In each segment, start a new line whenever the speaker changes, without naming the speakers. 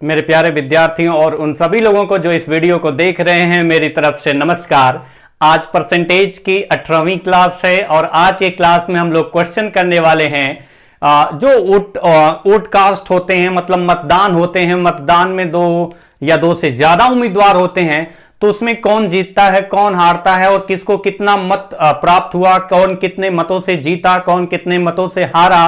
मेरे प्यारे विद्यार्थियों और उन सभी लोगों को जो इस वीडियो को देख रहे हैं, मेरी तरफ से नमस्कार। आज परसेंटेज की 18वीं क्लास है और आज के क्लास में हम लोग क्वेश्चन करने वाले हैं। जो वोट कास्ट होते हैं, मतलब मतदान होते हैं, मतदान में दो या दो से ज्यादा उम्मीदवार होते हैं, तो उसमें कौन जीतता है, कौन हारता है और किसको कितना मत प्राप्त हुआ, कौन कितने मतों से जीता, कौन कितने मतों से हारा।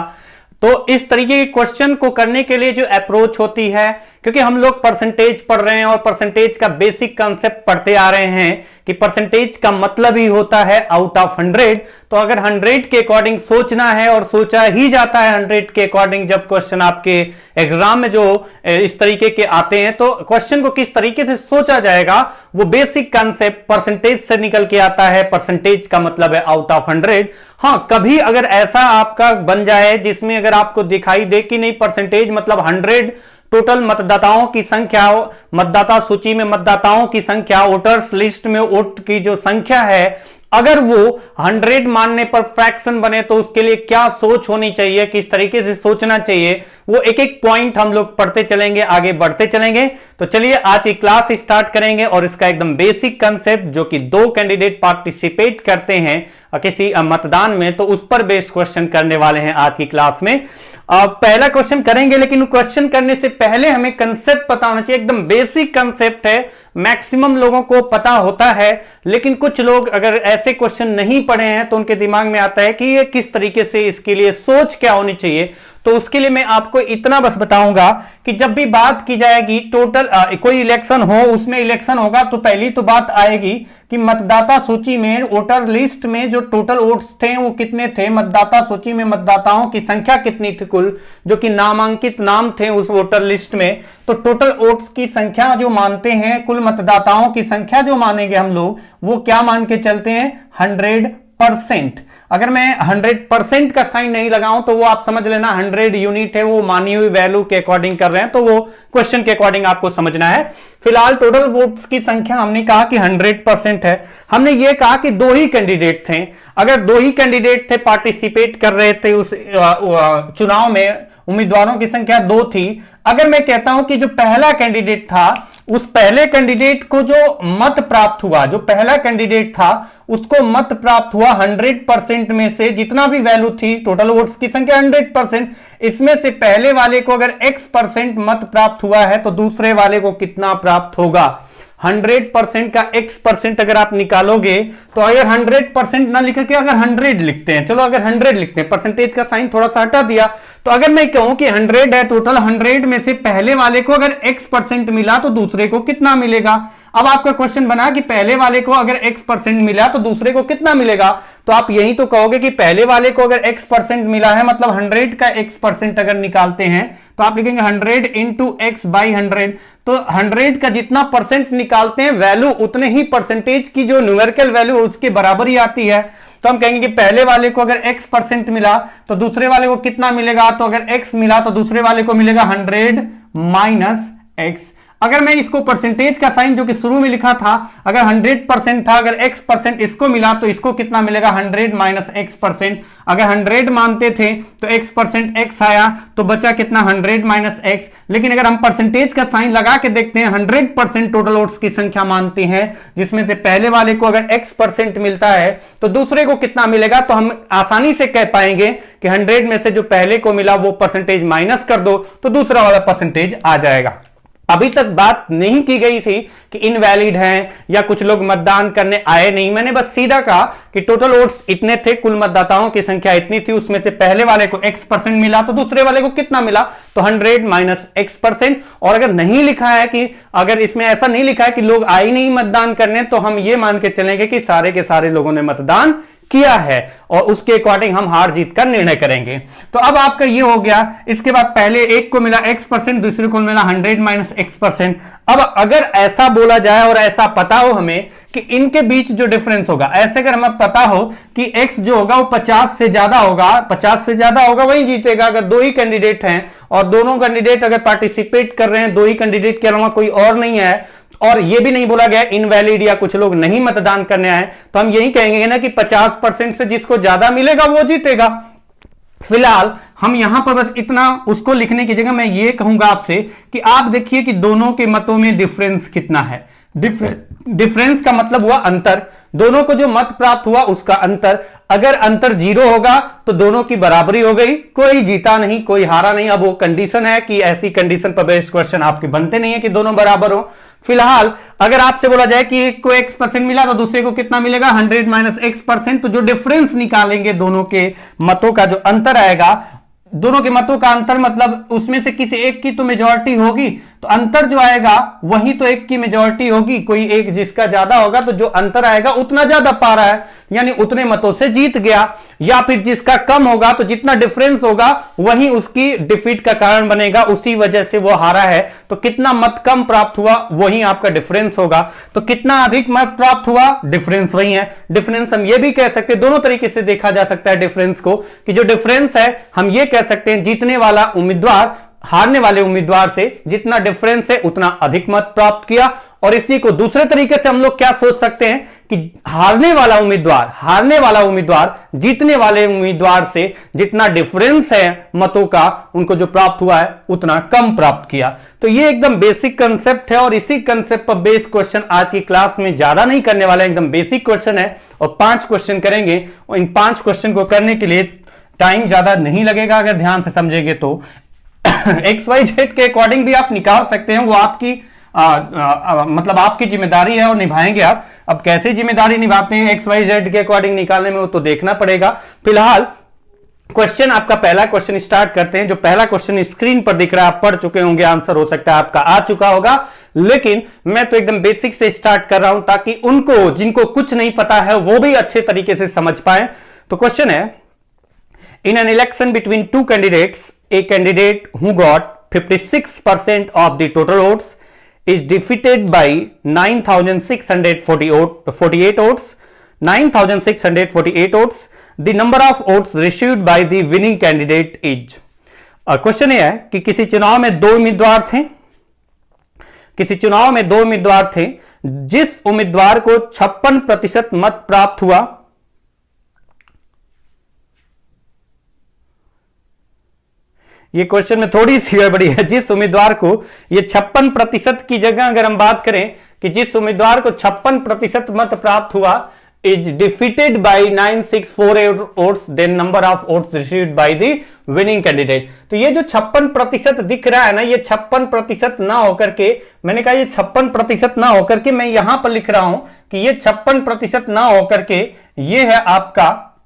तो इस तरीके के क्वेश्चन को करने के लिए जो अप्रोच होती है, क्योंकि हम लोग परसेंटेज पढ़ रहे हैं और परसेंटेज का बेसिक कॉन्सेप्ट पढ़ते आ रहे हैं कि परसेंटेज का मतलब ही होता है आउट ऑफ 100। तो अगर 100 के अकॉर्डिंग सोचना है और सोचा ही जाता है 100 के अकॉर्डिंग, जब क्वेश्चन आपके एग्जाम में जो इस तरीके के आते हैं, तो क्वेश्चन को किस तरीके से सोचा जाएगा, वो बेसिक कॉन्सेप्ट परसेंटेज से निकल के आता है। परसेंटेज का मतलब है आउट ऑफ 100। हाँ, कभी अगर ऐसा आपका बन जाए जिसमें अगर आपको दिखाई दे कि नहीं परसेंटेज मतलब 100 टोटल मतदाताओं की संख्या, मतदाता सूची में मतदाताओं की संख्या, वोटर्स लिस्ट में वोट की जो संख्या है, अगर वो 100 मानने पर फ्रैक्शन बने तो उसके लिए क्या सोच होनी चाहिए, किस तरीके से सोचना चाहिए, वो एक एक पॉइंट हम लोग पढ़ते चलेंगे, आगे बढ़ते चलेंगे। तो चलिए आज की क्लास स्टार्ट करेंगे और इसका एकदम बेसिक कंसेप्ट, जो कि 2 कैंडिडेट पार्टिसिपेट करते हैं किसी मतदान में, तो उस पर बेस्ड क्वेश्चन करने वाले हैं आज की क्लास में। पहला क्वेश्चन करेंगे, लेकिन क्वेश्चन करने से पहले हमें कंसेप्ट पता होना चाहिए। एकदम बेसिक कंसेप्ट है, मैक्सिमम लोगों को पता होता है, लेकिन कुछ लोग अगर ऐसे क्वेश्चन नहीं पढ़े हैं तो उनके दिमाग में आता है कि ये किस तरीके से, इसके लिए सोच क्या होनी चाहिए। तो उसके लिए मैं आपको इतना बस बताऊंगा कि जब भी बात की जाएगी टोटल कोई इलेक्शन हो, उसमें इलेक्शन होगा तो पहली तो बात आएगी कि मतदाता सूची में, वोटर लिस्ट में जो टोटल वोट्स थे वो कितने थे, मतदाता सूची में मतदाताओं की संख्या कितनी थी कुल, जो कि नामांकित नाम थे उस वोटर लिस्ट में। तो टोटल वोट्स की संख्या जो मानते हैं, कुल मतदाताओं की संख्या जो मानेंगे हम लोग, वो क्या मान के चलते हैं, 100%। अगर मैं 100% का साइन नहीं लगाऊं तो वो आप समझ लेना 100 यूनिट है, वो मानी हुई वैल्यू के अकॉर्डिंग कर रहे हैं, तो वो क्वेश्चन के अकॉर्डिंग आपको समझना है। फिलहाल टोटल वोट्स की संख्या हमने कहा कि 100% है। हमने ये कहा कि 2 ही कैंडिडेट थे। अगर 2 ही कैंडिडेट थे, पार्टिसिपेट कर रहे थे उस चुनाव में, उम्मीदवारों की संख्या 2 थी। अगर मैं कहता हूं कि जो पहला कैंडिडेट था, उस पहले कैंडिडेट को जो मत प्राप्त हुआ, जो पहला कैंडिडेट था उसको मत प्राप्त हुआ 100% में से, जितना भी वैल्यू थी टोटल वोट्स की संख्या 100%, इसमें से पहले वाले को अगर x% मत प्राप्त हुआ है तो दूसरे वाले को कितना प्राप्त होगा। 100% का x% अगर आप निकालोगे तो अगर 100% ना लिख के अगर 100 लिखते हैं, चलो अगर 100 लिखते हैं, परसेंटेज का साइन थोड़ा सा हटा दिया, तो अगर मैं कहूं कि 100 है टोटल, 100 में से पहले वाले को अगर x% मिला तो दूसरे को कितना मिलेगा। अब आपका क्वेश्चन बना कि पहले वाले को अगर x% मिला तो दूसरे को कितना मिलेगा, तो आप यही तो कहोगे कि पहले वाले को अगर x% मिला है, मतलब 100 का x% अगर निकालते हैं तो आप लिखेंगे 100 इंटू x बाई 100। तो 100 का जितना परसेंट निकालते हैं वैल्यू, उतने ही परसेंटेज की जो न्यूमेरिकल वैल्यू उसके बराबर ही आती है। तो हम कहेंगे कि पहले वाले को अगर x% मिला तो दूसरे वाले को कितना मिलेगा, तो अगर x मिला तो दूसरे वाले को मिलेगा 100 माइनस x। अगर मैं इसको परसेंटेज का साइन जो कि शुरू में लिखा था, अगर 100% था, अगर x% इसको मिला तो इसको कितना मिलेगा, 100 माइनस x%। अगर 100 मानते थे तो x% x आया, तो बचा कितना, 100 माइनस x। लेकिन अगर हम परसेंटेज का साइन लगा के देखते हैं, 100% टोटल वोट्स की संख्या मानते हैं, जिसमें से पहले वाले को अगर x% मिलता है तो दूसरे को कितना मिलेगा, तो हम आसानी से कह पाएंगे कि 100 में से जो पहले को मिला वो परसेंटेज माइनस कर दो तो दूसरा वाला परसेंटेज आ जाएगा। अभी तक बात नहीं की गई थी कि इनवैलिड हैं या कुछ लोग मतदान करने आए नहीं। मैंने बस सीधा कहा कि टोटल वोट्स इतने थे, कुल मतदाताओं की संख्या इतनी थी, उसमें से पहले वाले को x% मिला तो दूसरे वाले को कितना मिला, तो 100 माइनस x%। और अगर नहीं लिखा है कि, अगर इसमें ऐसा नहीं लिखा है कि लोग आए नहीं मतदान करने, तो हम ये मान के चलेंगे कि सारे के सारे लोगों ने मतदान किया है और उसके अकॉर्डिंग हम हार जीत का निर्णय करेंगे। तो अब आपका ये हो गया। इसके बाद पहले एक को मिला x%, दूसरे को मिला 100 माइनस x%। अब अगर ऐसा बोला जाए और ऐसा पता हो हमें कि इनके बीच जो डिफरेंस होगा, ऐसे अगर हमें पता हो कि x जो होगा वो 50 से ज्यादा होगा, 50 से ज्यादा होगा वही जीतेगा। अगर 2 ही कैंडिडेट हैं और दोनों कैंडिडेट अगर पार्टिसिपेट कर रहे हैं, 2 ही कैंडिडेट के अलावा कोई और नहीं है, और ये भी नहीं बोला गया इनवैलिड या कुछ लोग नहीं मतदान करने आए, तो हम यही कहेंगे ना कि 50% से जिसको ज्यादा मिलेगा वो जीतेगा। फिलहाल हम यहां पर बस इतना उसको लिखने की जगह मैं ये कहूंगा आपसे कि आप देखिए कि दोनों के मतों में डिफरेंस कितना है। डिफरेंस का मतलब हुआ अंतर, दोनों को जो मत प्राप्त हुआ उसका अंतर। अगर अंतर 0 होगा तो दोनों की बराबरी हो गई, कोई जीता नहीं कोई हारा नहीं। अब वो कंडीशन है कि ऐसी कंडीशन पर बेस्ड क्वेश्चन आपके बनते नहीं है कि दोनों बराबर हो। फिलहाल अगर आपसे बोला जाए कि एक को x% मिला तो दूसरे को कितना मिलेगा 100 माइनस x%, तो जो डिफरेंस निकालेंगे दोनों के मतों का जो अंतर आएगा, दोनों के मतों का अंतर मतलब उसमें से किसी एक की तो मेजॉरिटी होगी, तो अंतर जो आएगा वही तो एक की मेजॉरिटी होगी। कोई एक जिसका ज्यादा होगा तो जो अंतर आएगा उतना ज्यादा पा रहा है, यानी उतने मतों से जीत गया। या फिर जिसका कम होगा तो जितना डिफरेंस होगा वही उसकी डिफीट का कारण बनेगा, उसी वजह से वो हारा है। तो कितना मत कम प्राप्त हुआ वही आपका डिफरेंस होगा, तो कितना अधिक मत प्राप्त हुआ डिफरेंस वही है। डिफरेंस हम ये भी कह सकते हैं, दोनों तरीके से देखा जा सकता है डिफरेंस को, कि जो डिफरेंस है हम ये कह सकते हैं जीतने वाला उम्मीदवार हारने वाले उम्मीदवार से जितना डिफरेंस है उतना अधिक मत प्राप्त किया। और इसी को दूसरे तरीके से हम लोग क्या सोच सकते हैं कि हारने वाला उम्मीदवार जीतने वाले उम्मीदवार से जितना डिफरेंस है मतों का उनको जो प्राप्त हुआ है उतना कम प्राप्त किया। तो ये एकदम बेसिक कंसेप्ट है और इसी कंसेप्ट पर बेस्ड क्वेश्चन आज की क्लास में ज्यादा नहीं करने वाले, एकदम बेसिक क्वेश्चन है और 5 क्वेश्चन करेंगे। और इन 5 क्वेश्चन को करने के लिए टाइम ज्यादा नहीं लगेगा अगर ध्यान से समझेंगे तो। XYZ के अकॉर्डिंग भी आप निकाल सकते हैं, वो आपकी मतलब आपकी जिम्मेदारी है और निभाएंगे आप। अब कैसे जिम्मेदारी निभाते हैं XYZ के अकॉर्डिंग निकालने में वो तो देखना पड़ेगा। फिलहाल क्वेश्चन आपका पहला क्वेश्चन स्टार्ट करते हैं। जो पहला क्वेश्चन स्क्रीन पर दिख रहा है आप पढ़ चुके होंगे, आंसर हो सकता है आपका आ चुका होगा, लेकिन मैं तो एकदम बेसिक से स्टार्ट कर रहा हूं ताकि उनको जिनको कुछ नहीं पता है वो भी अच्छे तरीके से समझ पाए। तो क्वेश्चन है, in an election between 2 candidates, a candidate who got 56% of the total votes is defeated by 9,648 votes. 9,648 votes. The number of votes received by the winning candidate is. Question ये है कि किसी चुनाव में दो उम्मीदवार थे, जिस उम्मीदवार को 56% मत प्राप्त हुआ, ये क्वेश्चन में थोड़ी सी गड़बड़ी है। जिस उम्मीदवार को ये 56% की जगह अगर हम बात करें कि जिस उम्मीदवार को 56% मत प्राप्त हुआ is defeated by 9648 votes, then number of votes received by the winning candidate. तो ये जो 56% दिख रहा है ना, ये 56% ना होकर के, मैंने कहा ये 56% ना होकर के, मैं यहां पर लिख रहा हूं कि ये 56% ना होकर के ये है आपका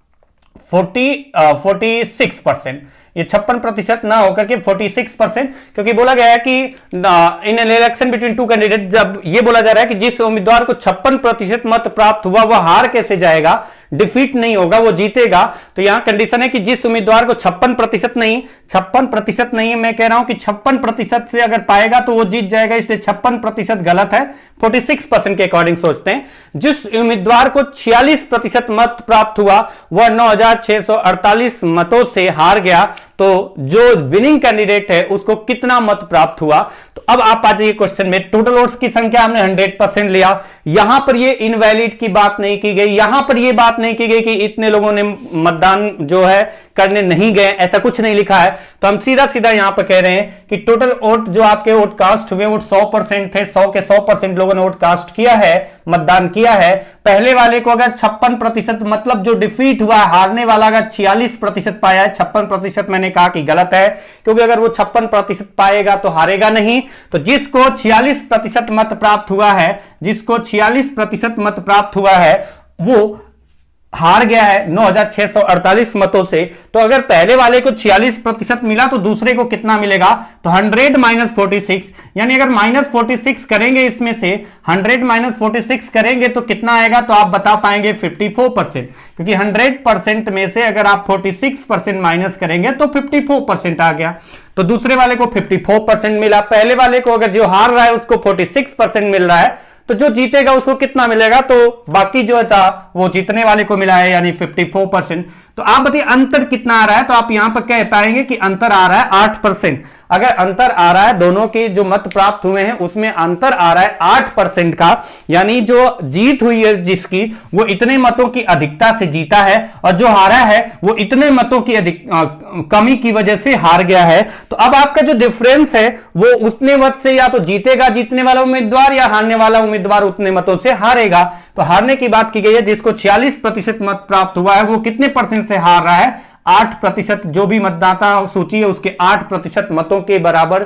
46%। ये 56% ना होकर के 46%, क्योंकि बोला गया है कि in an election between 2 candidate, जब ये बोला जा रहा है कि जिस उम्मीदवार को 56% मत प्राप्त हुआ वह हार कैसे जाएगा, डिफीट नहीं होगा, वो जीतेगा। तो यहां कंडीशन है कि जिस उम्मीदवार को 56% नहीं, मैं कह रहा हूं कि 56% से अगर पाएगा तो वो जीत जाएगा, इसलिए 56% गलत है। 46% के अकॉर्डिंग सोचते हैं। जिस उम्मीदवार को 46% मत प्राप्त हुआ वह 9,648 मतों से हार गया, तो जो विनिंग कैंडिडेट है उसको कितना मत प्राप्त हुआ। तो अब आप आ जाइए क्वेश्चन में। टोटल वोट्स की संख्या हमने 100% लिया, यहां पर ये इनवैलिड की बात नहीं की गई, यहां पर ये बात नहीं की गई कि इतने लोगों ने मतदान जो है करने नहीं गए, ऐसा कुछ नहीं लिखा है। तो हम सीधा सीधा यहां पर कह रहे हैं कि टोटल वोट जो आपके वोट कास्ट हुए वो 100% थे, 100 के 100% लोगों ने वोट कास्ट किया है, मतदान किया है। पहले वाले को अगर 56% मतलब जो डिफीट हुआ, हारने वाला अगर 46% पाया है, 56% मैंने कहा कि गलत है, क्योंकि अगर वो 56% पाएगा तो हारेगा नहीं। तो जिसको 46% मत प्राप्त हुआ है वो हार गया है 9,648 मतों से। तो अगर पहले वाले को 46% मिला तो दूसरे को कितना मिलेगा, तो 100 माइनस 46, यानी अगर माइनस 46 करेंगे, इसमें से 100 माइनस 46 करेंगे तो कितना आएगा, तो आप बता पाएंगे 54%, क्योंकि 100% में से अगर आप 46% माइनस करेंगे तो 54% आ गया। तो दूसरे वाले को 54% मिला, पहले वाले को अगर जो हार रहा है उसको 46% मिल रहा है, तो जो जीतेगा उसको कितना मिलेगा, तो बाकी जो था वो जीतने वाले को मिला है, यानी 54%। तो आप बताइए अंतर कितना आ रहा है, तो आप यहां पर कह पाएंगे कि अंतर आ रहा है 8%। अगर अंतर आ रहा है, दोनों के जो मत प्राप्त हुए हैं उसमें अंतर आ रहा है 8% का, यानी जो जीत हुई है जिसकी, वो इतने मतों की अधिकता से जीता है, और जो हारा है वो इतने मतों की कमी की वजह से हार गया है। तो अब आपका जो डिफरेंस है वो उतने मत से या तो जीतेगा जीतने वाला उम्मीदवार, या हारने वाला उम्मीदवार उतने मतों से हारेगा। तो हारने की बात की गई है, जिसको 46% मत प्राप्त हुआ है वो कितने परसेंट से हार रहा है, 8%। जो भी मतदाता सूची है उसके 8% मतों के बराबर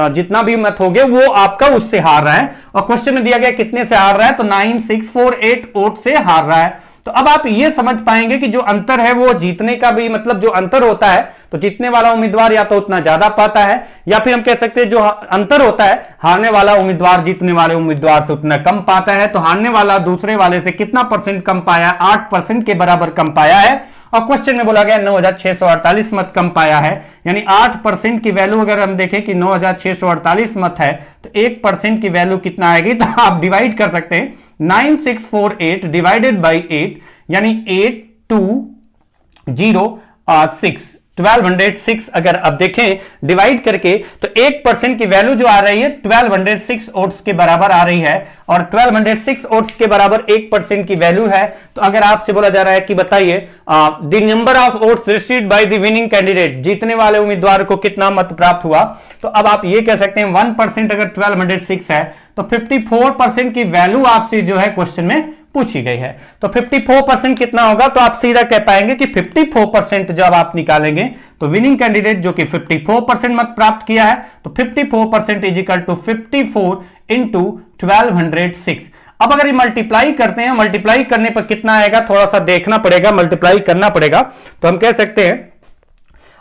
जितना भी मत हो गए वो आपका उससे हार रहा है। और क्वेश्चन में दिया गया कितने से हार रहा है, तो 9648 वोट से हार रहा है। तो अब आप ये समझ पाएंगे कि जो अंतर है वो जीतने का भी मतलब जो अंतर होता है, तो जीतने वाला उम्मीदवार या तो उतना ज्यादा पाता है, या फिर हम कह सकते हैं जो अंतर होता है, हारने वाला उम्मीदवार जीतने वाले उम्मीदवार से उतना कम पाता है। तो हारने वाला दूसरे वाले से कितना परसेंट कम पाया, 8% के बराबर कम पाया है। और क्वेश्चन में बोला गया 9648 मत कम पाया है, यानी 8% की वैल्यू अगर हम देखें कि 9648 मत है, तो 1% की वैल्यू कितना आएगी, तो आप डिवाइड कर सकते हैं 9648 डिवाइडेड बाई 8, यानी 8206 1206 अगर अब देखें डिवाइड करके, तो 1% की वैल्यू जो आ रही है 1206 वोट्स के बराबर आ रही है, और 1206 वोट्स के बराबर 1% की वैल्यू है। तो अगर आपसे बोला जा रहा है कि बताइए the number of votes received by the winning candidate, जीतने वाले उम्मीदवार को कितना मत प्राप्त हुआ, तो अब आप ये कह सकते हैं 1% अगर 1206 है तो 54% की वैल्यू आपसे जो है क्वेश्चन में पूछी गई है। तो 54% कितना होगा, तो आप सीधा कह पाएंगे कि 54% जब आप निकालेंगे तो विनिंग कैंडिडेट जो कि 54% मत प्राप्त किया है, तो 54% इज इक्वल टू 54 इंटू 1206। अब अगर ये मल्टीप्लाई करते हैं, मल्टीप्लाई करने पर कितना आएगा, थोड़ा सा देखना पड़ेगा, मल्टीप्लाई करना पड़ेगा। तो हम कह सकते हैं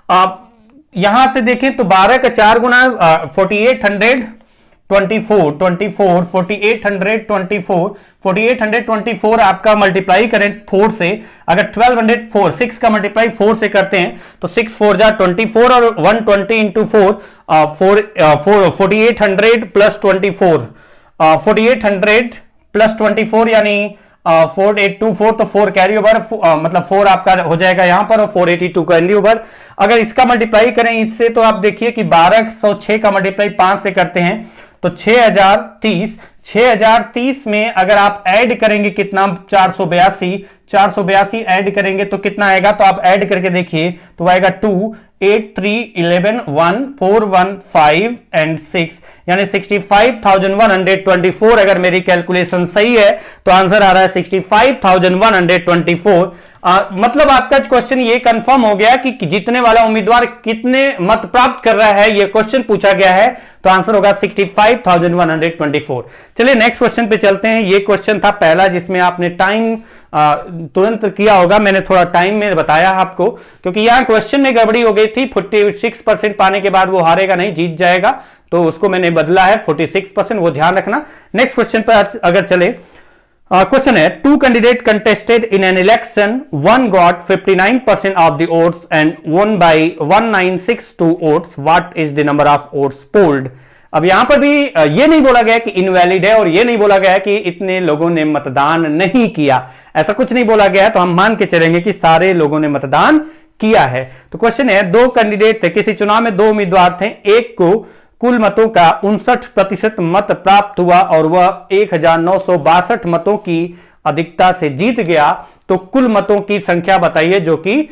आप यहां से देखें तो 12 का 4 गुना 4824 आपका मल्टीप्लाई करें 4 से, अगर 1204 6 का मल्टीप्लाई 4 से करते हैं तो 6 4 जा 24 और 120 इंटू 4 4800 प्लस 24 4800 प्लस 24 यानी 4824, तो 4 कैरी ओवर मतलब 4 आपका हो जाएगा यहां पर, और 482 कैरी ओवर। अगर इसका मल्टीप्लाई करें इससे तो आप देखिए कि 1206 का मल्टीप्लाई 5 से करते हैं तो 6030 में अगर आप ऐड करेंगे कितना 482 ऐड करेंगे तो कितना आएगा, तो आप ऐड करके देखिए तो आएगा 2 8 3 11 1 4 1 5 एंड 6, यानी 65,124। अगर मेरी कैलकुलेशन सही है तो आंसर आ रहा है 65,124। मतलब आपका क्वेश्चन ये कंफर्म हो गया कि जितने वाला उम्मीदवार कितने मत प्राप्त कर रहा है, ये क्वेश्चन पूछा गया है, तो आंसर होगा 65,124। चलिए नेक्स्ट क्वेश्चन पे चलते हैं। ये क्वेश्चन था पहला जिसमें आपने टाइम तुरंत किया होगा, मैंने थोड़ा टाइम में बताया आपको, क्योंकि यहां क्वेश्चन में गड़बड़ी हो गई थी। 46% पाने के बाद वो हारेगा नहीं, जीत जाएगा, तो उसको मैंने बदला है 46%, वो ध्यान रखना। नेक्स्ट क्वेश्चन पर अगर चले, क्वेश्चन है 2 candidate contested in an election, one got 59% of the votes and one by 1962 votes, what is the number of votes polled. अब यहां पर भी ये नहीं बोला गया कि इनवैलिड है, और ये नहीं बोला गया कि इतने लोगों ने मतदान नहीं किया, ऐसा कुछ नहीं बोला गया है। तो हम मान के चलेंगे कि सारे लोगों ने मतदान किया है। तो क्वेश्चन है 2 कैंडिडेट थे, किसी चुनाव में 2 उम्मीदवार थे, एक को कुल मतों का 59% मत प्राप्त हुआ और वह 1962 मतों की अधिकता से जीत गया। तो कुल मतों की संख्या बताइए जो कि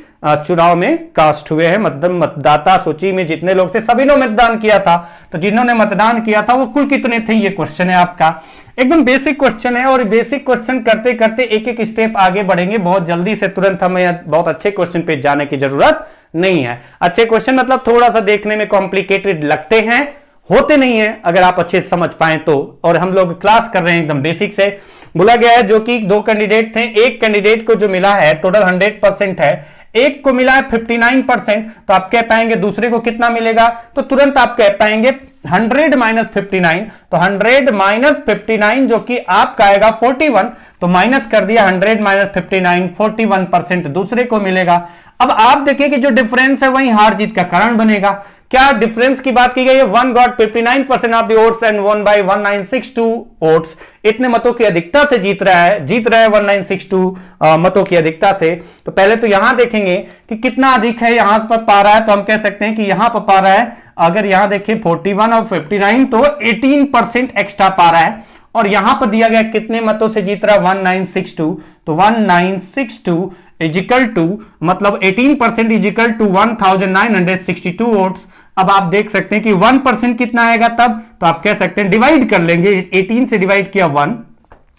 चुनाव में कास्ट हुए हैं, मतलब मतदाता सूची में जितने लोग थे सभी ने मतदान किया था, तो जिन्होंने मतदान किया था वो कुल कितने थे, ये क्वेश्चन है आपका। एकदम बेसिक क्वेश्चन है, और बेसिक क्वेश्चन करते करते एक एक स्टेप आगे बढ़ेंगे, बहुत जल्दी से तुरंत हमें बहुत अच्छे क्वेश्चन पे जाने की जरूरत नहीं है। अच्छे क्वेश्चन मतलब थोड़ा सा देखने में कॉम्प्लिकेटेड लगते हैं, होते नहीं है अगर आप अच्छे से समझ पाए तो। और हम लोग क्लास कर रहे हैं एकदम बेसिक से। बोला गया है जो कि 2 कैंडिडेट थे, एक कैंडिडेट को जो मिला है टोटल 100% है, एक को मिला है 59%, तो आप कह पाएंगे दूसरे को कितना मिलेगा, तो तुरंत आप कह पाएंगे 100 माइनस 59, तो 100 माइनस 59 जो कि आपका आएगा 41, तो माइनस कर दिया 100 माइनस 59, 41% दूसरे को मिलेगा। अब आप देखिए कि जो डिफरेंस है वही हार जीत का कारण बनेगा, क्या डिफरेंस की बात की गई है? One got 59% of the votes and one by 1962 votes. इतने मतों की अधिकता से जीत रहा है 1962 मतों की अधिकता से। तो पहले तो यहां देखेंगे कि कितना अधिक है, यहां पर पा रहा है तो हम कह सकते हैं कि यहां पर पा रहा है, अगर यहां देखिए 41 और 59 तो 18% एक्स्ट्रा पा रहा है। और यहां पर दिया गया कितने मतों से जीत रहा है? 1962। तो 1962 इजिकल टू मतलब 18% इजिकल टू 1962 वोट्स। अब आप देख सकते हैं कि 1% कितना आएगा तब, तो आप कह सकते हैं डिवाइड कर लेंगे, 18 से डिवाइड किया 1,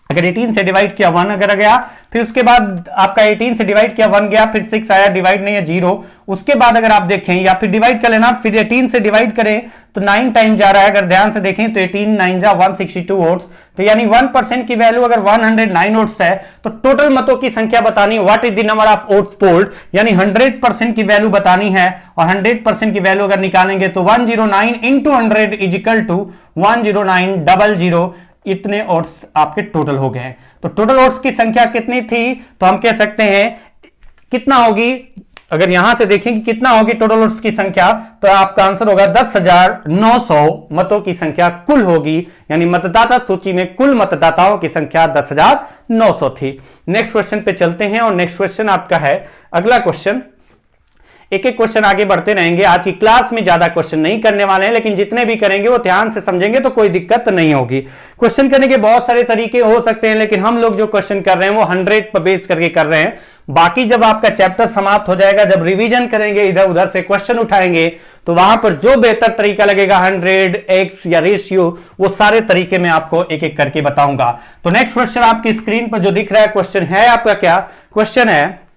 अगर 18 से डिवाइड किया 1 अगर गया, फिर उसके बाद आपका 18 से डिवाइड किया 1 गया, फिर 6 आया, डिवाइड नहीं है 0। उसके बाद अगर आप देखें या फिर डिवाइड कर लेना, फिर 18 से डिवाइड करें तो 9 टाइम जा रहा है, अगर ध्यान से देखें तो 18 9 जा 162 वोट्स। तो यानी 1% की वैल्यू अगर 109 वोट्स है तो टोटल मतों की संख्या बतानी, what is the number of votes polled, यानी 100% की वैल्यू बतानी है। और 100% की वैल्यू अगर निकालेंगे तो 109 इंटू 100 इज इक्वल टू 10900, इतने वोट्स आपके टोटल हो गए। तो टोटल वोट्स की संख्या कितनी थी? तो हम कह सकते हैं कितना होगी, अगर यहां से देखें कि कितना होगी टोटल वोट्स की संख्या, तो आपका आंसर होगा 10,900 मतों की संख्या कुल होगी। यानी मतदाता सूची में कुल मतदाताओं की संख्या 10,900 थी। नेक्स्ट क्वेश्चन पे चलते हैं और नेक्स्ट क्वेश्चन आपका है अगला क्वेश्चन। एक एक क्वेश्चन आगे बढ़ते रहेंगे। आज की क्लास में ज्यादा क्वेश्चन नहीं करने वाले हैं, लेकिन जितने भी करेंगे वो ध्यान से समझेंगे तो कोई दिक्कत नहीं होगी। क्वेश्चन करने के बहुत सारे तरीके हो सकते हैं, लेकिन हम लोग जो क्वेश्चन कर रहे हैं वो 100 पर बेस करके कर रहे हैं। बाकी जब आपका चैप्टर समाप्त हो जाएगा, जब रिवीजन करेंगे, इधर उधर से क्वेश्चन उठाएंगे, तो वहां पर जो बेहतर तरीका लगेगा 100 एक्स या रेशियो, वो सारे तरीके मैं आपको एक एक करके बताऊंगा। तो नेक्स्ट क्वेश्चन आपकी स्क्रीन पर जो दिख रहा है क्वेश्चन है आपका, क्या क्वेश्चन है?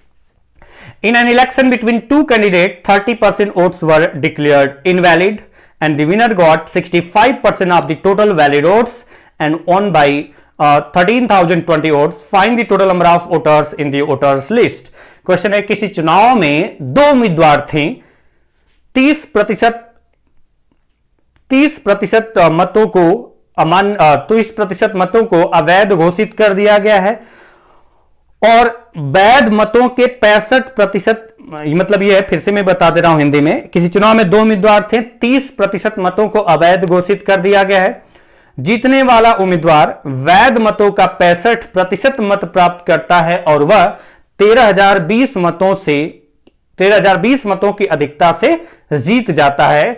In an election between two candidates, 30% votes were declared invalid and the winner got 65% of the total valid votes and won by 13,020 votes. Find the total number of voters in the voters list. Question है, किसी चुनाव में दो उम्मीदवार थे, 30% मतों को 30% मतों को अवैध घोषित कर दिया गया है और वैध मतों के 65%, मतलब ये है, फिर से मैं बता दे रहा हूं हिंदी में, किसी चुनाव में दो उम्मीदवार थे, 30% मतों को अवैध घोषित कर दिया गया है। जीतने वाला उम्मीदवार वैध मतों का 65% मत प्राप्त करता है और वह 13,020 मतों की अधिकता से जीत जाता है।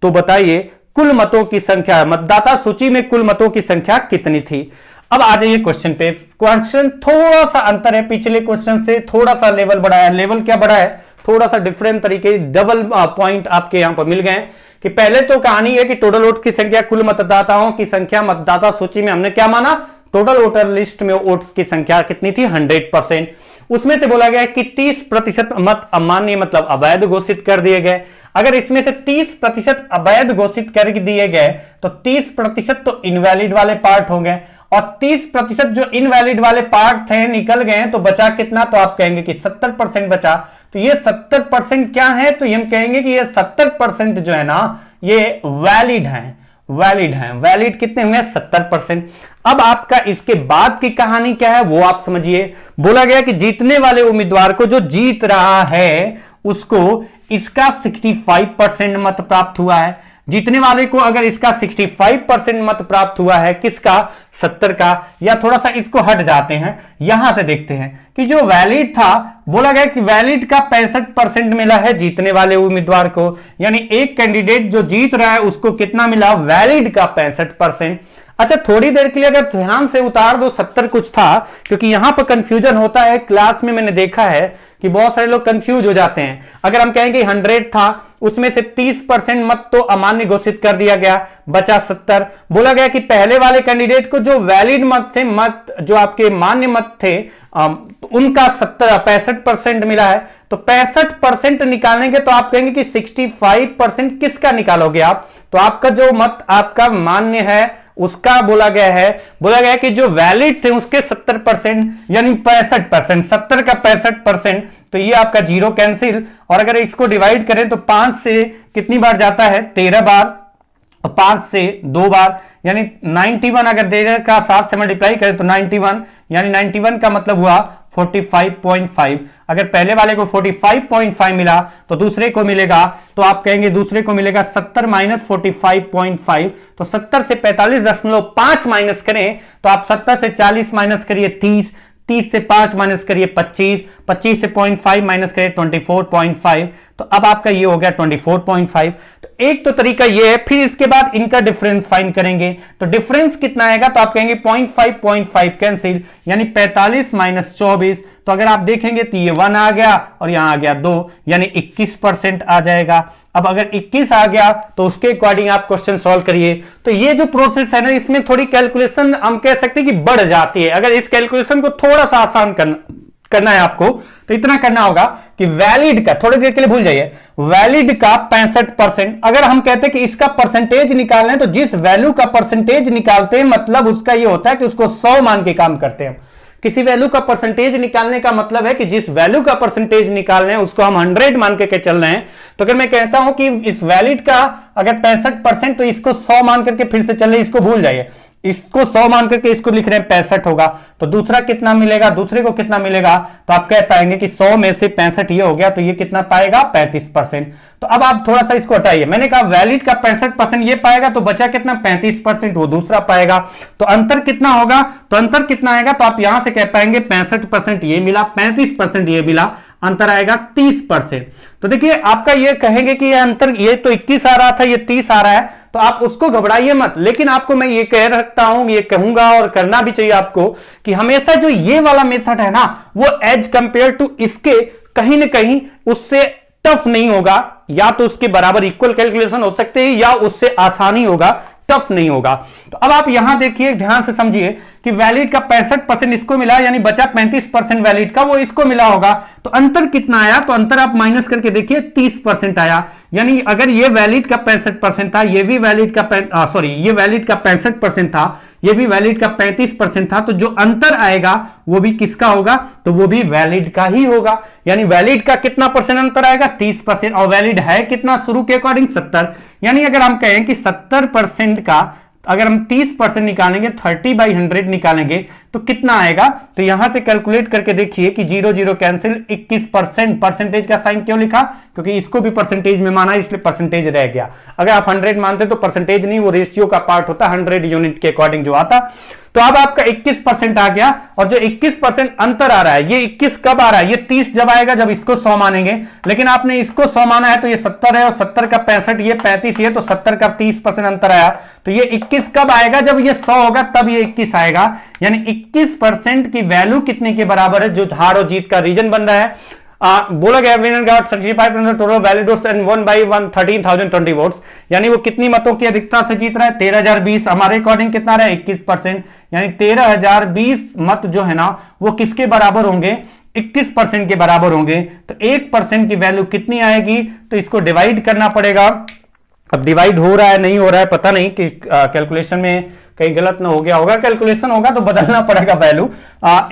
तो बताइए कुल मतों की संख्या, मतदाता सूची में कुल मतों की संख्या कितनी थी? अब आ जाइए क्वेश्चन पे। क्वेश्चन थोड़ा सा अंतर है पिछले क्वेश्चन से, थोड़ा सा लेवल बढ़ा है। लेवल क्या बढ़ा है? थोड़ा सा डिफरेंट तरीके, डबल पॉइंट आपके यहां पर मिल गए कि पहले तो कहानी है कि टोटल वोट की संख्या, कुल मतदाताओं की संख्या, मतदाता सूची में हमने क्या माना? टोटल वोटर लिस्ट में वोट्स की संख्या कितनी थी? 100%। उसमें से बोला गया कि 30% मत अमान्य मतलब अवैध घोषित कर दिए गए। अगर इसमें से 30% अवैध घोषित कर दिए गए तो 30% तो इनवैलिड वाले पार्ट होंगे और 30% जो इनवैलिड वाले पार्ट थे निकल गए, तो बचा कितना? तो आप कहेंगे कि 70% बचा। तो ये 70% क्या है? तो हम कहेंगे कि ये 70% जो है ना, ये वैलिड है। वैलिड कितने हुए? 70%। अब आपका इसके बाद की कहानी क्या है वो आप समझिए। बोला गया कि जीतने वाले उम्मीदवार को, जो जीत रहा है उसको इसका 65% मत प्राप्त हुआ है। जीतने वाले को अगर इसका 65% मत प्राप्त हुआ है, किसका? 70 का। या थोड़ा सा इसको हट जाते हैं, यहां से देखते हैं कि जो वैलिड था, बोला गया कि वैलिड का 65% मिला है जीतने वाले उम्मीदवार को। यानी एक कैंडिडेट जो जीत रहा है उसको कितना मिला? वैलिड का 65%। अच्छा, थोड़ी देर के लिए अगर ध्यान से उतार दो, 70 कुछ था, क्योंकि यहां पर कंफ्यूजन होता है क्लास में, मैंने देखा है कि बहुत सारे लोग कंफ्यूज हो जाते हैं। अगर हम कहेंगे 100 था, उसमें से 30% मत तो अमान्य घोषित कर दिया गया, बचा 70। बोला गया कि पहले वाले कैंडिडेट को जो वैलिड मत थे, मत जो आपके मान्य मत थे, उनका 65% मिला है। तो 65% निकालेंगे तो आप कहेंगे कि 65% किसका निकालोगे आप? तो आपका जो मत आपका मान्य है उसका बोला गया है कि जो वैलिड थे उसके 70%, यानी 65%, 70 का 65%। तो ये आपका जीरो कैंसिल, और अगर इसको डिवाइड करें तो 5 से कितनी बार जाता है? 13 बार। 5 से 2 बार, यानी 91 अगर देगा 7 से मल्टीप्लाई करें तो 91, यानी 91 का मतलब हुआ 45.5। अगर पहले वाले को 45.5 मिला तो दूसरे को मिलेगा, तो आप कहेंगे दूसरे को मिलेगा 70 माइनस 45.5, तो 70 से 45.5 माइनस करें तो आप 70 से 40 माइनस करिए 30, 30 से 5 माइनस करिए 25, 25 से 0.5 माइनस करिए 24.5, तो अब आपका ये हो गया 24.5। तो एक तो तरीका ये है, फिर इसके बाद इनका डिफरेंस फाइंड करेंगे, तो डिफरेंस कितना आएगा, तो आप कहेंगे 0.5 कैंसिल, यानी 45 माइनस 24, तो अगर आप देखेंगे तो ये 1 आ गया और यहां आ गया 2, यानी 21% आ जाएगा। अब अगर 21 आ गया तो उसके अकॉर्डिंग आप क्वेश्चन सॉल्व करिए। तो ये जो प्रोसेस है ना, इसमें थोड़ी कैलकुलेशन हम कह सकते हैं कि बढ़ जाती है। अगर इस कैलकुलेशन को थोड़ा सा आसान करना है आपको, तो इतना करना होगा कि वैलिड का, थोड़ी देर के लिए भूल जाइए, वैलिड का 65%, अगर हम कहते हैं कि इसका परसेंटेज निकालना है तो जिस वैल्यू का परसेंटेज निकालते हैं मतलब उसका ये होता है कि उसको 100 मान के काम करते हैं। किसी वैल्यू का परसेंटेज निकालने का मतलब है कि जिस वैल्यू का परसेंटेज निकालने हैं उसको हम 100 मान के चल रहे हैं। तो अगर मैं कहता हूं कि इस वैलिड का अगर 65%, तो इसको 100 मान करके फिर से चल रहे, इसको भूल जाइए, इसको 100 मान करके इसको लिख रहे हैं 65 होगा, तो दूसरा कितना मिलेगा, दूसरे को कितना मिलेगा, तो आप कह पाएंगे कि 100 में से 65 ये हो गया, तो ये कितना पाएगा 35%। तो अब आप थोड़ा सा इसको हटाइए, मैंने कहा वैलिड का 65% ये पाएगा, तो बचा कितना 35% वो दूसरा पाएगा, तो अंतर कितना होगा, तो अंतर कितना आएगा, तो आप यहां से कह पाएंगे 65% ये मिला, 35% ये मिला, अंतर आएगा 30%। तो देखिए आपका ये कहेंगे कि ये अंतर, ये तो 21 आ रहा था, ये 30 आ रहा है, तो आप उसको घबराइए मत, लेकिन आपको मैं ये कह रखता हूं, ये कहूंगा और करना भी चाहिए आपको, कि हमेशा जो ये वाला मेथड है ना, वो एज कंपेयर टू इसके कहीं ना कहीं उससे टफ नहीं होगा, या तो उसके बराबर इक्वल कैलकुलेशन हो सकते हैं या उससे आसानी होगा, टफ नहीं होगा। तो अब आप यहां देखिए, ध्यान से समझिए कि वैलिड का 65% इसको मिला, यानी बचा 35% वैलिड का, वो इसको मिला होगा, तो अंतर कितना आया, तो अंतर आप माइनस करके देखिए 30% आया। यानी अगर ये वैलिड का 65% था, ये भी वैलिड का सॉरी ये वैलिड का 65% था, ये भी वैलिड का 35% था, तो जो अंतर आएगा वो भी किसका होगा, तो वो भी वैलिड का ही होगा। यानी वैलिड का कितना परसेंट अंतर आएगा, 30%, और वैलिड है कितना शुरू के अकॉर्डिंग 70। यानी अगर हम कहें कि 70% का अगर हम 30% निकालेंगे, 30/100 निकालेंगे, तो कितना आएगा, तो यहां से कैलकुलेट करके देखिए कि 0 0 कैंसिल, 21%, परसेंटेज का साइन क्यों लिखा, क्योंकि इसको भी परसेंटेज में माना, इसलिए परसेंटेज रह गया। अगर आप 100 मानते तो परसेंटेज नहीं, वो रेशियो का पार्ट होता, 100 यूनिट के अकॉर्डिंग जो आता। तो अब आपका 21% आ गया, और जो 21% अंतर आ रहा है, ये 21 कब आ रहा है, ये 30 जब आएगा जब इसको 100 मानेंगे, लेकिन आपने इसको 100 माना है तो ये 70 है, और 70 का 65, ये 35 है, तो 70 का 30% अंतर आया, तो ये 21 कब आएगा, जब ये 100 होगा तब ये 21 आएगा। यानी 21% की वैल्यू कितने के बराबर है, जो हार और जीत का रीजन बन रहा है। बोला गया winner got 65% total valid votes and one by one 13,020 votes, यानी वो कितनी मतों की अधिकता से जीत रहा है, 13,020। हमारे अकॉर्डिंग कितना रहा है, 21%, यानी 13,020 मत जो है ना वो किसके बराबर होंगे, 21% के बराबर होंगे। तो 1% की वैल्यू कितनी आएगी, तो इसको डिवाइड करना पड़ेगा। अब डिवाइड हो रहा है नहीं हो रहा है पता नहीं, कि कैलकुलेशन में कहीं गलत ना हो गया होगा, कैलकुलेशन होगा तो बदलना पड़ेगा वैल्यू।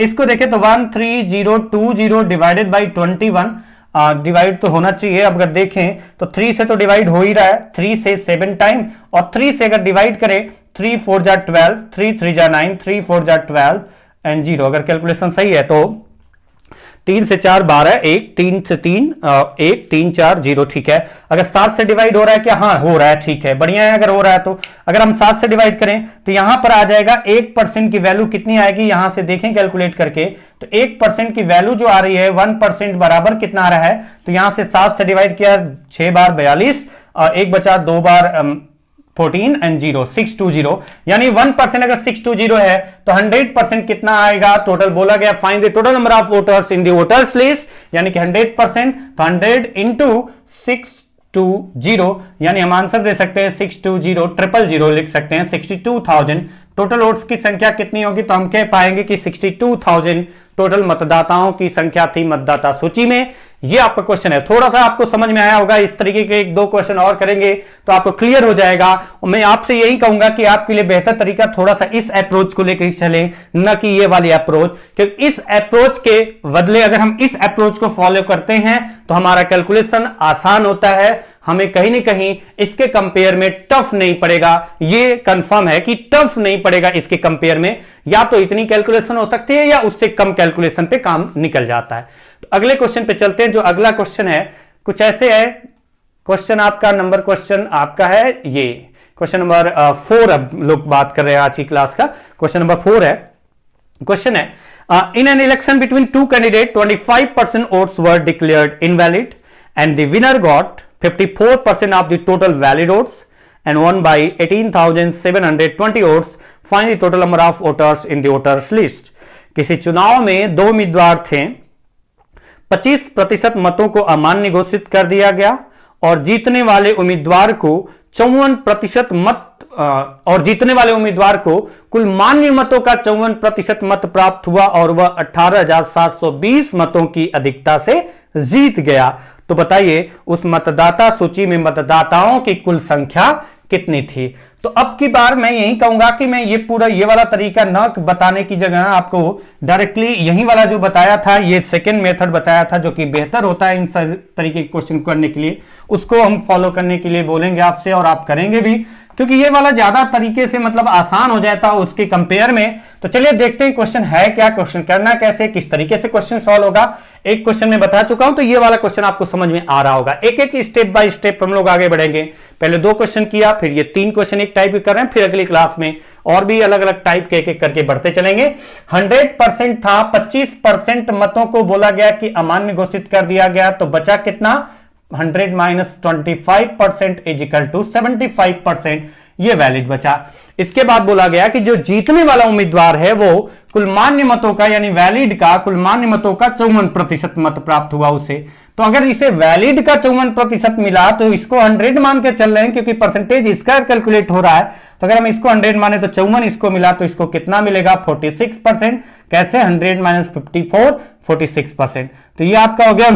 इसको देखें तो 13020 डिवाइडेड बाई 21, डिवाइड तो होना चाहिए। अब अगर देखें तो 3 से तो डिवाइड हो ही रहा है, 3 से 7 टाइम, और 3 से अगर डिवाइड करें 3 4 जा 12, 3 3 जा 9, 3 4 जा 12 एंड 0, अगर कैलकुलेशन सही है तो 3 से 4 12, 1 3 से 3 1 3 4 0, ठीक है। अगर 7 से डिवाइड हो रहा है क्या, हाँ हो रहा है, ठीक है, बढ़िया है। अगर हो रहा है तो अगर हम 7 से डिवाइड करें तो यहां पर आ जाएगा 1% की वैल्यू कितनी आएगी, यहां से देखें कैलकुलेट करके, तो 1% की वैल्यू जो आ रही है 1% बराबर कितना आ रहा है, तो यहां से 7 से डिवाइड किया 6 बार 42, एक बचा 2 बार 14 एंड 0 620, यानी 1% अगर 620 है तो 100% कितना आएगा, टोटल बोला गया find the total number of voters in the voters list, यानी कि 100%, तो 100 इंटू 620, यानी हम आंसर दे सकते हैं 620 लिख सकते हैं, 62,000 टोटल वोट्स की संख्या कितनी होगी, तो हम कह पाएंगे कि 62,000 टोटल मतदाताओं की संख्या थी मतदाता सूची में। ये आपका क्वेश्चन है, थोड़ा सा आपको समझ में आया होगा। इस तरीके के 1-2 क्वेश्चन और करेंगे तो आपको क्लियर हो जाएगा। और मैं आपसे यही कहूंगा कि आपके लिए बेहतर तरीका थोड़ा सा इस अप्रोच को लेकर चले, न कि ये वाली अप्रोच, क्योंकि इस अप्रोच के बदले अगर हम इस अप्रोच को फॉलो करते हैं तो हमारा कैलकुलेशन आसान होता है, हमें कहीं ना कहीं इसके कंपेयर में टफ नहीं पड़ेगा। ये कंफर्म है कि टफ नहीं पड़ेगा इसके कंपेयर में, या तो इतनी कैलकुलेशन हो सकती है या उससे कम कैलकुलेशन पे काम निकल जाता है। तो अगले क्वेश्चन पे चलते हैं। जो अगला क्वेश्चन है कुछ ऐसे है। क्वेश्चन आपका है ये क्वेश्चन नंबर 4। अब लोग बात कर रहे हैं आज की क्लास का। क्वेश्चन नंबर 4 है। क्वेश्चन है in an election between two candidates 25% votes were declared invalid and the winner got 54% of the total valid votes and won by 18,720 votes. Find the total number of voters in the voters list. किसी चुनाव में दो उम्मीदवार थे, 25% मतों को अमान्य घोषित कर दिया गया और जीतने वाले उम्मीदवार को 54% मत और जीतने वाले उम्मीदवार को कुल मान्य मतों का 54% मत प्राप्त हुआ और वह 18,720 मतों की अधिकता से जीत गया। तो बताइए उस मतदाता सूची में मतदाताओं की कुल संख्या कितनी थी। तो अब की बार मैं यही कहूंगा कि मैं ये वाला तरीका न बताने की जगह आपको डायरेक्टली यही वाला जो बताया था, ये सेकंड मेथड बताया था जो कि बेहतर होता है इन तरीके के क्वेश्चन करने के लिए, उसको हम फॉलो करने के लिए बोलेंगे आपसे और आप करेंगे भी, क्योंकि ये वाला ज्यादा तरीके से मतलब आसान हो जाता है उसके कंपेयर में। तो चलिए देखते हैं क्वेश्चन है क्या, क्वेश्चन करना कैसे, किस तरीके से क्वेश्चन सॉल्व होगा। एक क्वेश्चन में बता चुका हूं, तो ये वाला क्वेश्चन आपको समझ में आ रहा होगा। एक एक स्टेप बाय स्टेप हम लोग आगे बढ़ेंगे। पहले 2 क्वेश्चन किया, फिर ये 3 क्वेश्चन एक टाइप के कर रहे हैं, फिर अगली क्लास में और भी अलग अलग टाइप के एक एक करके बढ़ते चलेंगे। 100% था, 25% मतों को बोला गया कि अमान्य घोषित कर दिया गया, तो बचा कितना 100 - 25% इज इक्वल टू 75%, ये वैलिड बचा। इसके बाद बोला गया कि जो जीतने वाला उम्मीदवार है वो कुल मान्य मतों का यानी वैलिड का कुल मान्य मतों का 54% मत प्राप्त हुआ उसे। तो अगर इसे वैलिड का 54% मिला तो इसको 100 मान के चल रहे हैं क्योंकि परसेंटेज इसका कैलकुलेट हो रहा है। तो अगर हम इसको 100 माने तो 54 इसको मिला तो इसको कितना मिलेगा 46%। कैसे 100 - 54 46%। तो ये आपका हो गया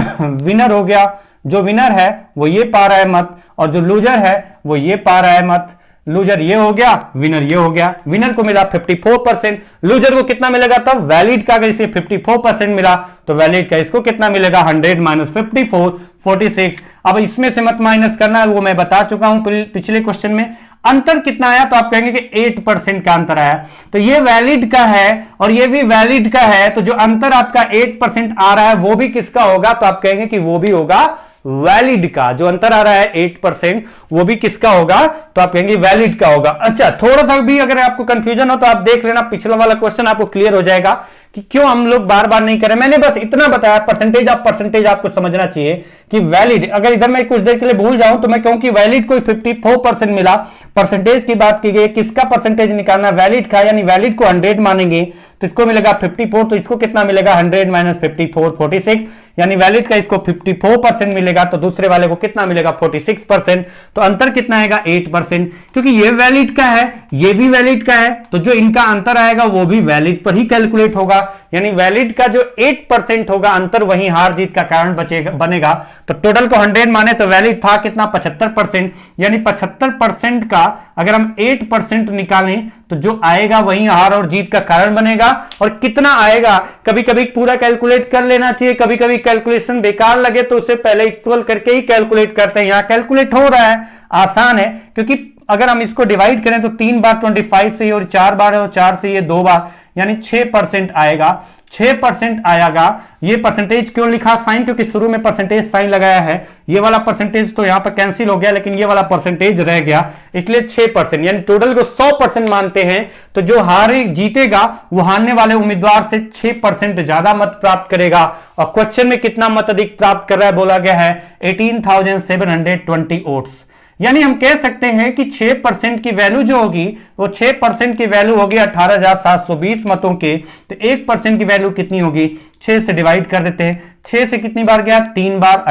विनर हो गया। जो विनर है वो ये पा रहा है मत और जो लूजर है वो ये पा रहा है मत। लूजर ये हो गया, विनर ये हो गया। विनर को मिला 54%, लूजर को कितना मिलेगा तब वैलिड का, अगर इसे 54% मिला तो वैलिड का इसको कितना मिलेगा 100 - 54 46। अब इसमें से मत माइनस करना है वो मैं बता चुका हूं पिछले क्वेश्चन में। अंतर कितना आया तो आप कहेंगे कि 8% का अंतर आया। तो ये वैलिड का है और ये भी वैलिड का है, तो जो अंतर आपका 8% आ रहा है वो भी किसका होगा, तो आप कहेंगे कि वो भी होगा वैलिड का। जो अंतर आ रहा है 8% वो भी किसका होगा, तो आप कहेंगे वैलिड का होगा। अच्छा, थोड़ा सा भी अगर आपको कंफ्यूजन हो तो आप देख लेना, पिछला वाला क्वेश्चन आपको क्लियर हो जाएगा कि क्यों हम लोग बार बार नहीं करें। मैंने बस इतना बताया, परसेंटेज आपको समझना चाहिए कि वैलिड, अगर इधर मैं कुछ देर के लिए भूल जाऊं तो मैं कहूं कि वैलिड को 54% मिला, परसेंटेज की बात की गई, किसका परसेंटेज निकालना, वैलिड का, यानी वैलिड को 100 मानेंगे तो इसको मिलेगा 54, तो इसको कितना मिलेगा 100 - 54 46, यानी वैलिड का इसको 54% मिलेगा तो दूसरे वाले को कितना मिलेगा 46%। तो अंतर कितना आएगा 8%, क्योंकि ये वैलिड का है ये भी वैलिड का है, तो जो इनका अंतर आएगा वो भी वैलिड पर ही कैलकुलेट होगा, यानी वैलिड का जो 8% होगा अंतर वही हार जीत का कारण बनेगा। तो टोटल को 100 माने तो वैलिड था कितना 75%, यानी 75% का अगर हम 8% निकालें तो जो आएगा वही हार और जीत का कारण बनेगा। और कितना आएगा कभी कभी पूरा कैलकुलेट कर लेना चाहिए, कभी कभी कैलकुलेशन बेकार लगे तो उसे पहले इक्वल करके ही कैलकुलेट करते हैं। यहां कैलकुलेट हो रहा है, आसान है, क्योंकि अगर हम इसको डिवाइड करें तो 3 बार 25 से और 4 बार है और 4 से ये 2 बार, यानी 6% आएगा। 6% आएगा। ये परसेंटेज क्यों लिखा साइन, क्योंकि शुरू में परसेंटेज साइन लगाया है। ये वाला परसेंटेज तो यहां पर कैंसिल हो गया लेकिन ये वाला परसेंटेज रह गया, इसलिए 6%, यानी टोटल को 100% मानते हैं तो जो हारे जीतेगा वो हारने वाले उम्मीदवार से 6% ज्यादा मत प्राप्त करेगा। और क्वेश्चन में कितना मत अधिक प्राप्त कर रहा है बोला गया है 18,720 वोट्स, यानी हम कह सकते हैं कि 6% की वैल्यू जो होगी वो 6% की वैल्यू होगी 18,720 मतों के। तो 1% की वैल्यू कितनी होगी, 6 से डिवाइड कर देते हैं। 6 से कितनी बार गया 3 बार,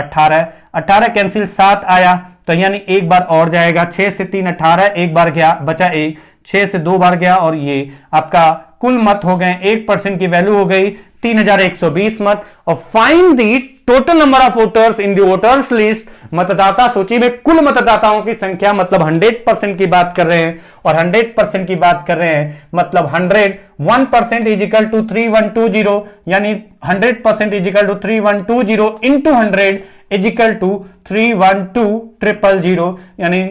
18 कैंसिल 7 आया, तो यानी एक बार और जाएगा। 6 से 3 18, एक बार गया बचा 1, 6 से 2 बार गया और ये आपका कुल मत हो गए 1% की वैल्यू हो गई 3,120 मत। और find the total number of voters in the voters list, मतदाता सूची में कुल मतदाताओं की संख्या, मतलब 100% की बात कर रहे हैं, और 100% की बात कर रहे हैं मतलब 101% इज इक्वल टू 3120, यानी 100% is equal to 3120 into 100 is equal to 312000, यानी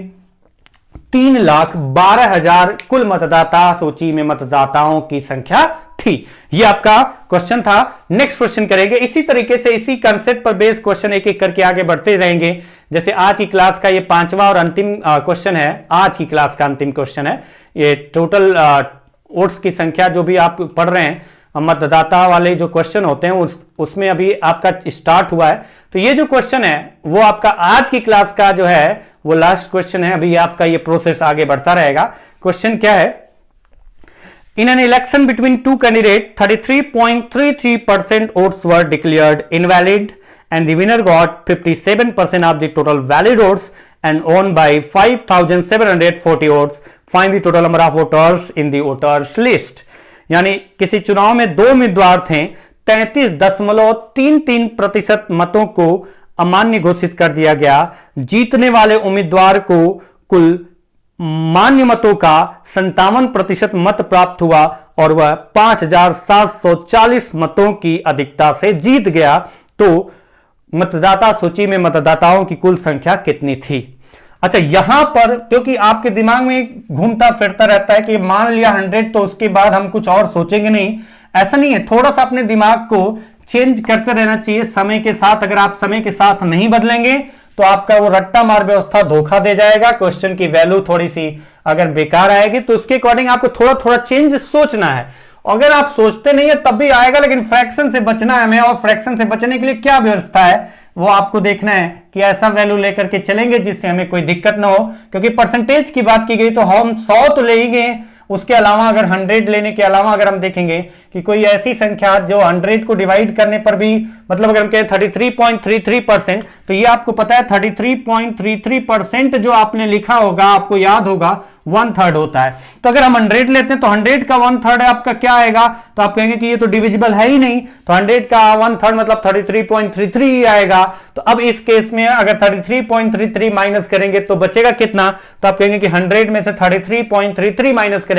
3,12,000 कुल मतदाता सूची में मतदाताओं की संख्या थी। ये आपका क्वेश्चन था। नेक्स्ट क्वेश्चन करेंगे इसी तरीके से, इसी कंसेप्ट पर बेस्ड क्वेश्चन एक एक करके आगे बढ़ते रहेंगे। जैसे आज की क्लास का ये 5वां और अंतिम क्वेश्चन है, आज की क्लास का अंतिम क्वेश्चन है। ये टोटल वोट्स की संख्या जो भी आप पढ़ रहे हैं, मतदाता वाले जो क्वेश्चन होते हैं उसमें अभी आपका स्टार्ट हुआ है। तो ये जो क्वेश्चन है वो आपका आज की क्लास का जो है वो लास्ट क्वेश्चन है। अभी आपका ये प्रोसेस आगे बढ़ता रहेगा। क्वेश्चन क्या है? In an election between two candidates, 33.33% votes were declared invalid and the winner got 57% of the total valid votes and won by 5,740 votes. Find the total number of voters in the voters list. यानी किसी चुनाव में दो उम्मीदवार थे, 33.33% मतों को अमान्य घोषित कर दिया गया। जीतने वाले उम्मीदवार को कुल मान्य मतों का 57% मत प्राप्त हुआ और वह 5,740 मतों की अधिकता से जीत गया। तो मतदाता सूची में मतदाताओं की कुल संख्या कितनी थी? अच्छा, यहां पर क्योंकि आपके दिमाग में घूमता फिरता रहता है कि मान लिया 100 तो उसके बाद हम कुछ और सोचेंगे नहीं, ऐसा नहीं है। थोड़ा सा अपने दिमाग को चेंज करते रहना चाहिए समय के साथ। अगर आप समय के साथ नहीं बदलेंगे तो आपका वो रट्टा मार व्यवस्था धोखा दे जाएगा। क्वेश्चन की वैल्यू थोड़ी सी अगर बेकार आएगी तो उसके अकॉर्डिंग आपको थोड़ा थोड़ा चेंज सोचना है। अगर आप सोचते नहीं है तब भी आएगा, लेकिन फ्रैक्शन से बचना है हमें। और फ्रैक्शन से बचने के लिए क्या व्यवस्था है वो आपको देखना है कि ऐसा वैल्यू लेकर के चलेंगे जिससे हमें कोई दिक्कत ना हो। क्योंकि परसेंटेज की बात की गई तो हम 100 तो ले ही गए, उसके अलावा अगर 100 लेने के अलावा अगर हम देखेंगे कि कोई ऐसी संख्या जो 100 को डिवाइड करने पर भी, मतलब अगर हम कहें 33.33%, तो ये आपको पता है 33.33% जो आपने लिखा होगा, आपको याद होगा 1/3 होता है। तो अगर हम 100 लेते हैं तो 100 का 1/3 आपका क्या आएगा? तो आप कहेंगे कि ये तो डिविजिबल है ही नहीं, तो 100 का 1/3 मतलब 33.33 ही आएगा। तो अब इस केस में अगर 33.33 माइनस करेंगे तो बचेगा कितना? तो आप कहेंगे कि 100 में से 33.33 माइनस करेंगे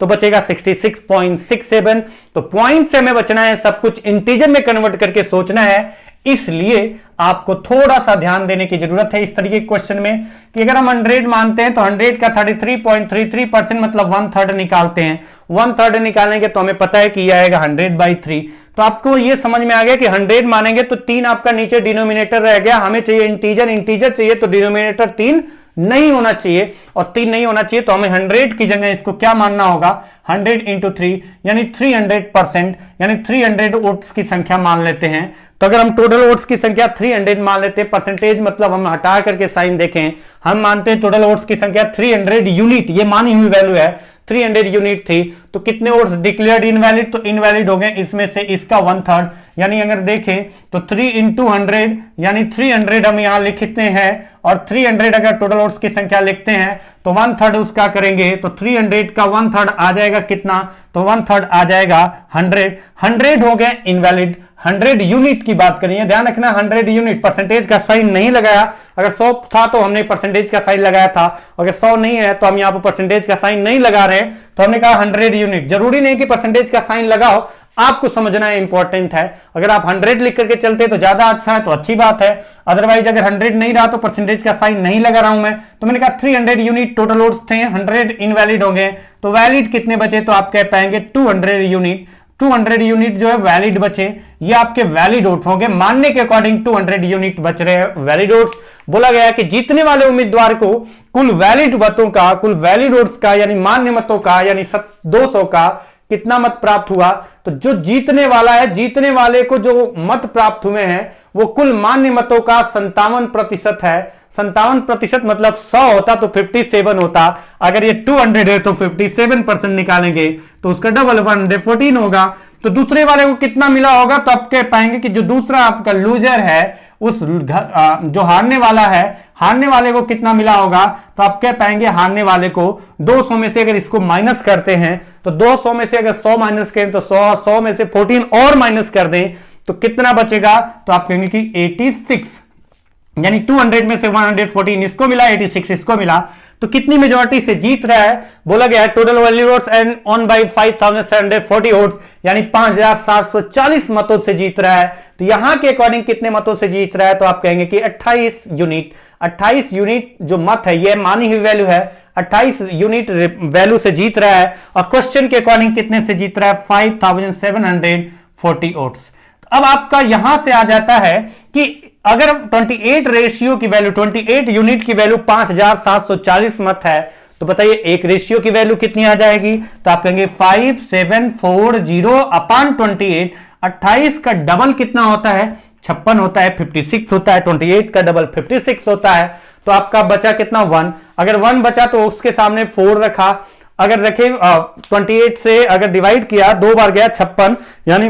तो बचेगा 66.67। तो पॉइंट से हमें बचना है, सब कुछ इंटीजर में कन्वर्ट करके सोचना है। इसलिए आपको थोड़ा सा ध्यान देने की जरूरत है इस तरीके के क्वेश्चन में कि अगर हम 100 मानते हैं तो 100 का 33.33% मतलब 1/3 निकालते हैं। 1/3 निकालेंगे तो हमें पता है कि यह आएगा 100/3। तो आपको यह समझ में आ गया कि 100 मानेंगे तो 3 आपका नीचे डिनोमिनेटर रह गया। हमें चाहिए इंटीजर, इंटीजर चाहिए तो डिनोमिनेटर 3 नहीं होना चाहिए, और 3 नहीं होना चाहिए तो हमें 100 की जगह इसको क्या मानना होगा? 100 इंटू 3 यानी 300%, यानी 300 वोट्स की संख्या मान लेते हैं। तो अगर हम टोटल वोट्स की संख्या 300 मान लेते हैं, परसेंटेज मतलब हम हटा करके साइन देखें, हम मानते हैं टोटल वोट्स की संख्या 300 यूनिट, ये मानी हुई वैल्यू है, 300 यूनिट थी। तो कितने वोट्स डिक्लेयर्ड इनवैलिड? तो इनवैलिड हो गए इसमें से इसका 1/3, यानी अगर देखें तो 3 इंटू 100 यानी 300 हम यहां लिखते हैं, और 300 अगर टोटल वोट्स की संख्या लिखते हैं तो 1/3 उसका करेंगे तो 300 का 1/3 आ जाएगा कितना? तो 1/3 आ जाएगा 100। 100 हो गए इनवैलिड। 100 यूनिट की बात करिए, ध्यान रखना 100 यूनिट, परसेंटेज का साइन नहीं लगाया। अगर 100 था तो हमने परसेंटेज का साइन लगाया था, अगर 100 नहीं है तो हम यहां पर परसेंटेज का साइन नहीं लगा रहे, तो हमने कहा 100 यूनिट। जरूरी नहीं कि परसेंटेज का साइन लगाओ, आपको समझना है, इंपॉर्टेंट है। अगर आप 100 लिख करके चलते तो ज्यादा अच्छा है, तो अच्छी बात है। अदरवाइज अगर 100 नहीं रहा तो परसेंटेज का साइन नहीं लगा रहा हूं मैं, तो मैंने कहा 300 यूनिट टोटल वोट्स थे, 100 इनवैलिड हो गए, तो वैलिड कितने बचे? तो आप कह पाएंगे 200 यूनिट। 200 यूनिट जो है वैलिड बचे, ये आपके वैलिड वोट्स होंगे। मानने के अकॉर्डिंग 200 यूनिट बच रहे हैं वैलिड वोट्स। बोला गया कि जीतने वाले उम्मीदवार को कुल वैलिड मतों का, कुल वैलिड वोट्स का यानी मान्य मतों का यानी 200 का कितना मत प्राप्त हुआ? तो जो जीतने वाला है, जीतने वाले को जो मत प्राप्त हुए हैं वो कुल मान्य मतों का 57% है। 57% मतलब 100 होता तो 57 होता। अगर ये 200 है तो 57% निकालेंगे तो उसका डबल 114 होगा। तो दूसरे वाले को कितना मिला होगा? तो आप कह पाएंगे कि जो दूसरा आपका लूजर है, उस जो हारने वाला है, हारने वाले को कितना मिला होगा? तो आप कह पाएंगे हारने वाले को 200 में से अगर इसको माइनस करते हैं तो 200 में से अगर 100 माइनस करें तो 100 में से 14 और माइनस कर दें तो कितना बचेगा, तो आप कहेंगे कि 86, यानी 200 में से 114 इसको मिला, 86 इसको मिला, तो कितनी मेजॉरिटी से जीत रहा है, बोला गया है total value votes and on by 5740 votes, यानी 5740 मतों से जीत रहा है। तो यहां के अकॉर्डिंग कितने मतों से जीत रहा है, तो आप कहेंगे कि 28 यूनिट जो मत है, ये मानी हुई वैल्यू है, 28 यूनिट वैल्यू से जीत रहा है। और क्वेश्चन के अकॉर्डिंग कितने से जीत रहा है, 5740 वोट्स। अब आपका यहां से आ जाता है कि अगर 28 रेशियो की वैल्यू, 28 यूनिट की वैल्यू 5740 मत है, तो बताइए एक रेशियो की वैल्यू कितनी आ जाएगी, तो आप कहेंगे 5740 अपान 28। 28 का डबल कितना होता है, 56 होता है, 56 होता है, 28 का डबल 56 होता है। तो आपका बचा कितना, 1। अगर 1 बचा तो उसके सामने 4 रखा, अगर रखे 28 से अगर डिवाइड किया, 2 बार गया 56, यानी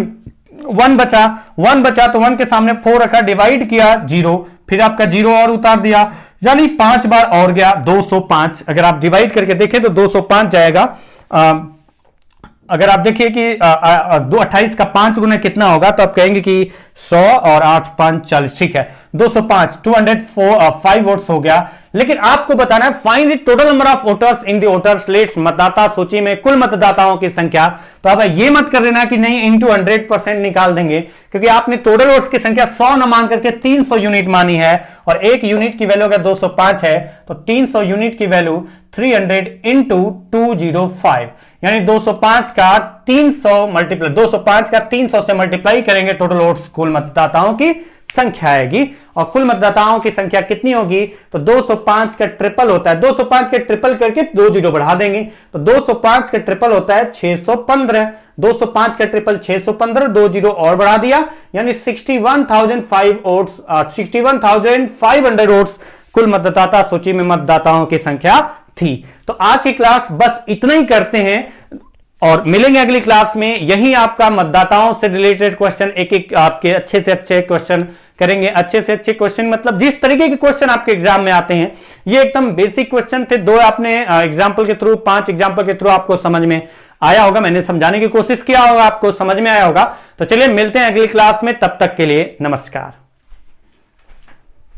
1 बचा तो 1 के सामने 4 रखा, डिवाइड किया 0, फिर आपका 0 और उतार दिया, यानी 5 बार और गया 205। अगर आप डिवाइड करके देखें तो 205 जाएगा। अगर आप देखिए कि 28 का 5 गुना कितना होगा, तो आप कहेंगे कि 100 और 8 5 40, ठीक है, 205, 205 वोट्स हो गया। लेकिन आपको बताना है find the total number of voters in the voters list, मतदाता सूची में कुल मतदाताओं की संख्या। तो अब ये मत कर देना कि नहीं इंटू 100% निकाल देंगे, क्योंकि आपने टोटल वोट्स की संख्या 100 न मान करके 300 यूनिट मानी है, और एक यूनिट की वैल्यू अगर 205 है तो 300 यूनिट की वैल्यू 300 इंटू 205, यानी 205 का 300 से मल्टीप्लाई करेंगे, टोटल वोट्स कुल मतदाताओं की संख्या आएगी। और कुल मतदाताओं की संख्या कितनी होगी, तो 205 का ट्रिपल होता है, 205 के ट्रिपल करके 2 जीरो बढ़ा देंगे, तो 205 का ट्रिपल होता है 615, 205 का ट्रिपल 615, 2 जीरो और बढ़ा दिया, यानी 61,500 वोट्स कुल मतदाता सूची में मतदाताओं की संख्या थी। तो आज की क्लास बस इतना ही करते हैं, और मिलेंगे अगली क्लास में। यही आपका मतदाताओं से रिलेटेड क्वेश्चन, एक आपके अच्छे से अच्छे क्वेश्चन करेंगे। अच्छे से अच्छे क्वेश्चन मतलब जिस तरीके के क्वेश्चन आपके एग्जाम में आते हैं, ये एकदम बेसिक क्वेश्चन थे। 2 आपने एग्जाम्पल के थ्रू, 5 एग्जाम्पल के थ्रू आपको समझ में आया होगा, मैंने समझाने की कोशिश किया होगा, आपको समझ में आया होगा। तो चलिए मिलते हैं अगली क्लास में, तब तक के लिए नमस्कार।